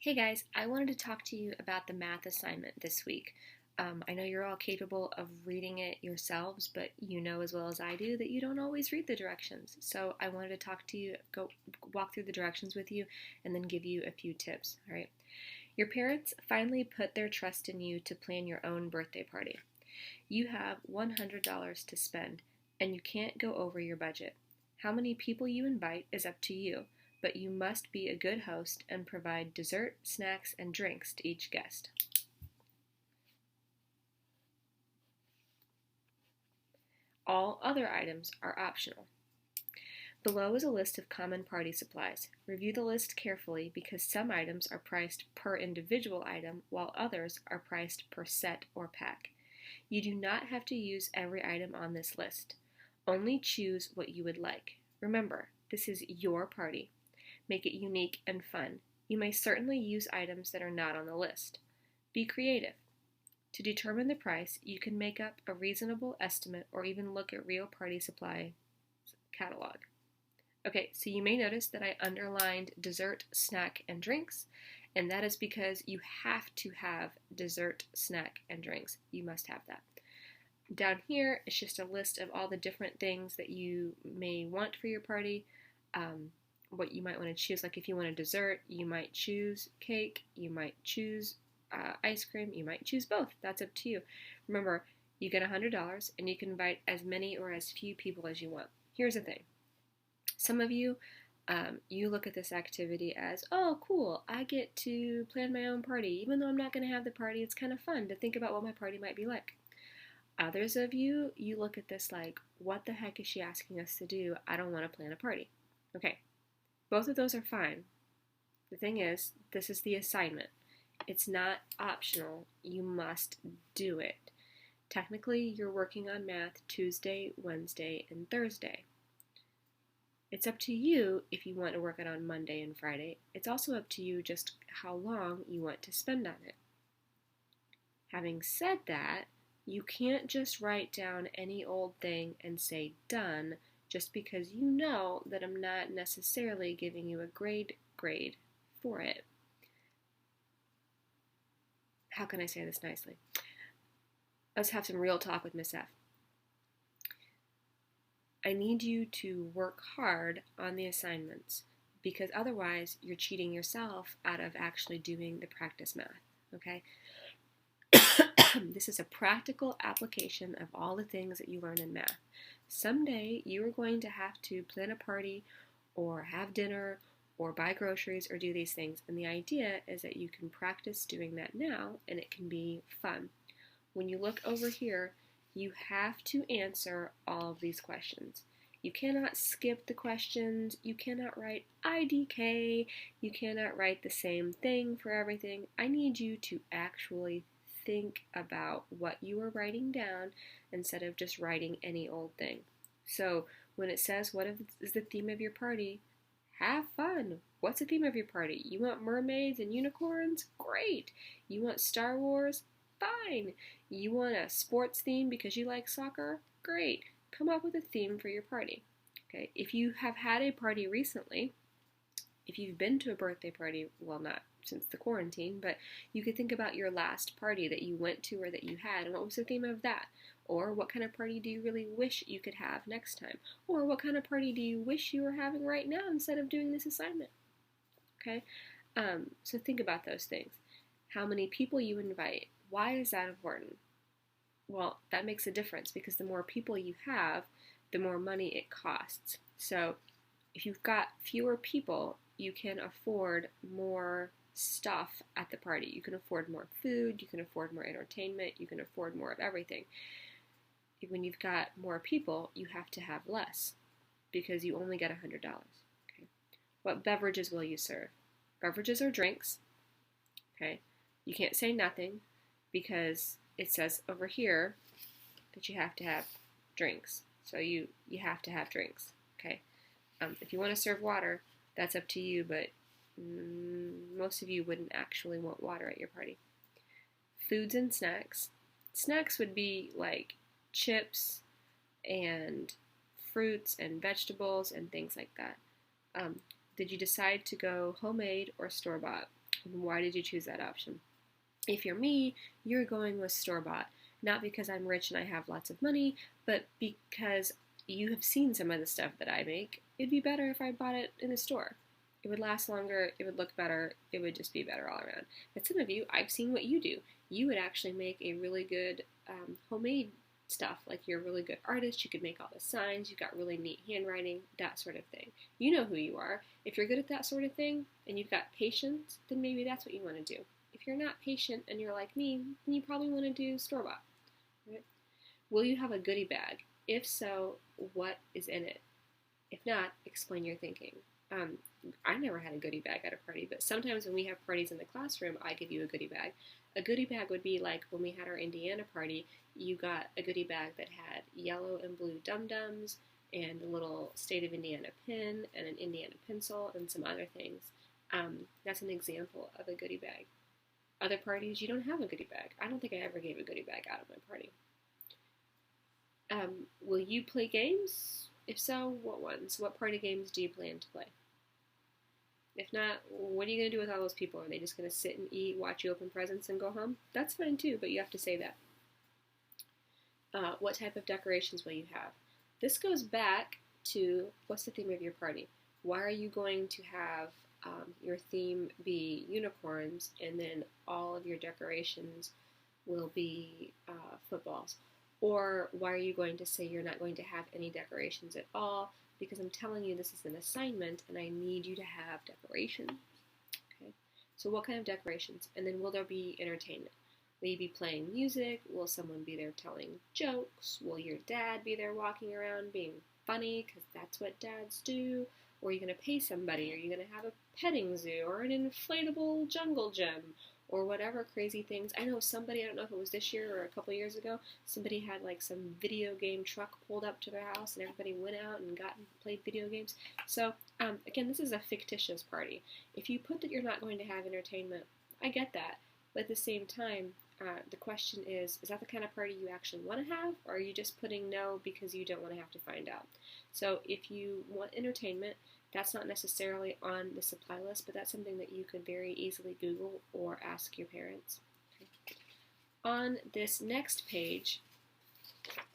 Hey guys, I wanted to talk to you about the math assignment this week. I know you're all capable of reading it yourselves, but you know as well as I do that you don't always read the directions. So I wanted to talk to you, go walk through the directions with you, and then give you a few tips. All right. Your parents finally put their trust in you to plan your own birthday party. You have $100 to spend, and you can't go over your budget. How many people you invite is up to you, but you must be a good host and provide dessert, snacks, and drinks to each guest. All other items are optional. Below is a list of common party supplies. Review the list carefully because some items are priced per individual item while others are priced per set or pack. You do not have to use every item on this list. Only choose what you would like. Remember, this is your party. Make it unique and fun. You may certainly use items that are not on the list. Be creative. To determine the price, you can make up a reasonable estimate or even look at real party supply catalog. Okay, so you may notice that I underlined dessert, snack, and drinks, and that is because you have to have dessert, snack, and drinks. You must have that. Down here, it's just a list of all the different things that you may want for your party, what you might want to choose. Like if you want a dessert, you might choose cake, you might choose ice cream, you might choose both. That's up to you. Remember, you get $100 and you can invite as many or as few people as you want. Here's the thing. Some of you, you look at this activity as, oh, cool, I get to plan my own party. Even though I'm not going to have the party, it's kind of fun to think about what my party might be like. Others of you, you look at this like, what the heck is she asking us to do? I don't want to plan a party. Okay, both of those are fine. The thing is, this is the assignment. It's not optional. You must do it. Technically, you're working on math Tuesday, Wednesday, and Thursday. It's up to you if you want to work it on Monday and Friday. It's also up to you just how long you want to spend on it. Having said that, you can't just write down any old thing and say done just because you know that I'm not necessarily giving you a grade for it. How can I say this nicely? Let's have some real talk with Miss F. I need you to work hard on the assignments because otherwise you're cheating yourself out of actually doing the practice math, okay? This is a practical application of all the things that you learn in math. Someday you are going to have to plan a party or have dinner or buy groceries or do these things, and the idea is that you can practice doing that now and it can be fun. When you look over here, you have to answer all of these questions. You cannot skip the questions. You cannot write IDK. You cannot write the same thing for everything. I need you to actually think about what you are writing down instead of just writing any old thing. So when it says, what is the theme of your party? Have fun. What's the theme of your party? You want mermaids and unicorns? Great. You want Star Wars? Fine. You want a sports theme because you like soccer? Great. Come up with a theme for your party. Okay. If you have had a party recently, if you've been to a birthday party, well, not since the quarantine, but you could think about your last party that you went to or that you had, and what was the theme of that? Or what kind of party do you really wish you could have next time? Or what kind of party do you wish you were having right now instead of doing this assignment? Okay, so think about those things. How many people you invite? Why is that important? Well, that makes a difference because the more people you have, the more money it costs. So if you've got fewer people, you can afford more stuff at the party. You can afford more food, you can afford more entertainment, you can afford more of everything. When you've got more people, you have to have less because you only get $100. Okay. What beverages will you serve? Beverages are drinks. Okay. You can't say nothing because it says over here that you have to have drinks. So you have to have drinks. Okay. If you want to serve water, that's up to you, but most of you wouldn't actually want water at your party. Foods and snacks. Snacks would be like chips and fruits and vegetables and things like that. Did you decide to go homemade or store-bought? And why did you choose that option? If you're me, you're going with store-bought, not because I'm rich and I have lots of money, but because you have seen some of the stuff that I make. It'd be better if I bought it in a store. It would last longer, it would look better, it would just be better all around. But some of you, I've seen what you do. You would actually make a really good homemade stuff. Like, you're a really good artist, you could make all the signs, you've got really neat handwriting, that sort of thing. You know who you are. If you're good at that sort of thing, and you've got patience, then maybe that's what you want to do. If you're not patient and you're like me, then you probably want to do store-bought. Right? Will you have a goodie bag? If so, what is in it? If not, explain your thinking. I never had a goodie bag at a party, but sometimes when we have parties in the classroom, I give you a goodie bag. A goodie bag would be like when we had our Indiana party, you got a goodie bag that had yellow and blue dum-dums and a little State of Indiana pin and an Indiana pencil and some other things. That's an example of a goodie bag. Other parties, you don't have a goodie bag. I don't think I ever gave a goodie bag out at my party. Will you play games? If so, what ones? What party games do you plan to play? If not, what are you going to do with all those people? Are they just going to sit and eat, watch you open presents, and go home? That's fine too, but you have to say that. What type of decorations will you have? This goes back to, what's the theme of your party? Why are you going to have your theme be unicorns, and then all of your decorations will be footballs? Or why are you going to say you're not going to have any decorations at all? Because I'm telling you this is an assignment and I need you to have decorations. Okay? So what kind of decorations? And then will there be entertainment? Will you be playing music? Will someone be there telling jokes? Will your dad be there walking around being funny because that's what dads do? Or are you going to pay somebody? Are you going to have a petting zoo or an inflatable jungle gym? Or whatever crazy things. I know somebody, I don't know if it was this year or a couple years ago, somebody had like some video game truck pulled up to their house and everybody went out and played video games. So, again, this is a fictitious party. If you put that you're not going to have entertainment, I get that. But at the same time, the question is that the kind of party you actually want to have? Or are you just putting no because you don't want to have to find out? So if you want entertainment, that's not necessarily on the supply list, but that's something that you could very easily Google or ask your parents. Okay. On this next page,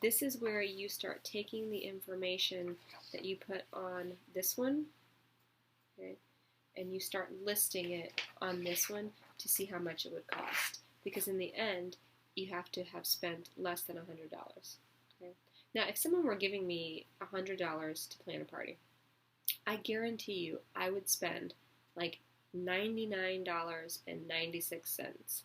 this is where you start taking the information that you put on this one, okay, and you start listing it on this one to see how much it would cost. Because in the end, you have to have spent less than $100. Okay? Now, if someone were giving me $100 to plan a party, I guarantee you I would spend like $99.96.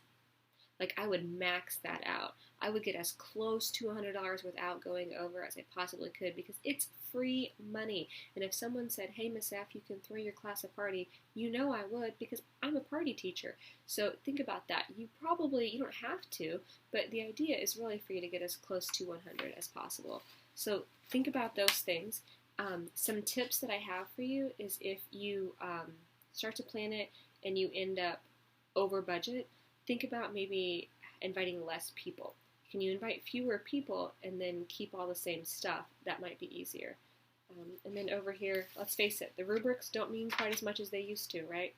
Like, I would max that out. I would get as close to $100 without going over as I possibly could because it's free money. And if someone said, hey, Miss F, you can throw your class a party, you know I would because I'm a party teacher. So think about that. You don't have to, but the idea is really for you to get as close to 100 as possible. So think about those things. Some tips that I have for you is if you start to plan it and you end up over budget, think about maybe inviting less people. Can you invite fewer people and then keep all the same stuff? That might be easier. And then over here, let's face it, the rubrics don't mean quite as much as they used to, right?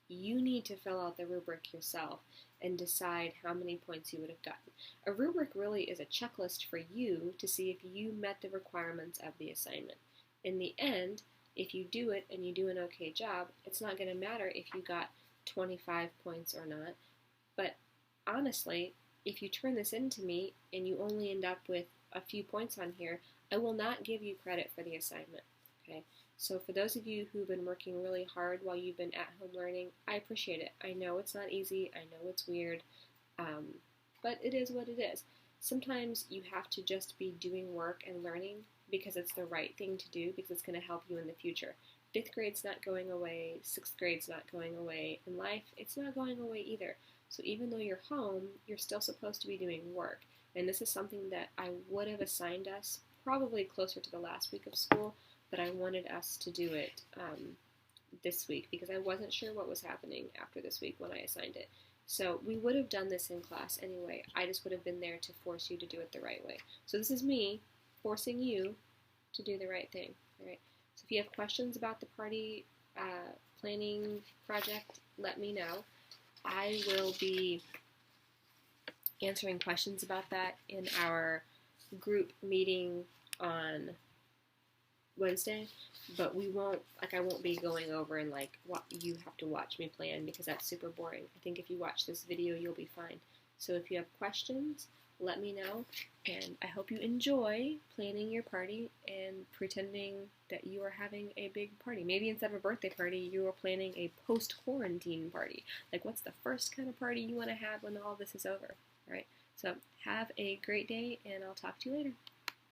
You need to fill out the rubric yourself and decide how many points you would have gotten. A rubric really is a checklist for you to see if you met the requirements of the assignment. In the end, if you do it and you do an okay job, it's not going to matter if you got 25 points or not. But honestly, if you turn this into me and you only end up with a few points on here, I will not give you credit for the assignment. Okay? So for those of you who've been working really hard while you've been at home learning, I appreciate it. I know it's not easy. I know it's weird. But it is what it is. Sometimes you have to just be doing work and learning because it's the right thing to do, because it's going to help you in the future. 5th grade's not going away. 6th grade's not going away. In life, it's not going away either. So even though you're home, you're still supposed to be doing work. And this is something that I would have assigned us probably closer to the last week of school, but I wanted us to do it this week because I wasn't sure what was happening after this week when I assigned it. So we would have done this in class anyway. I just would have been there to force you to do it the right way. So this is me forcing you to do the right thing. All right. So if you have questions about the party planning project, let me know. I will be answering questions about that in our group meeting on Wednesday, but I won't be going over and like what you have to watch me plan because that's super boring. I think if you watch this video, you'll be fine. So if you have questions, let me know, and I hope you enjoy planning your party and pretending that you are having a big party. Maybe instead of a birthday party, you are planning a post-quarantine party. Like, what's the first kind of party you want to have when all this is over? All right, so have a great day, and I'll talk to you later.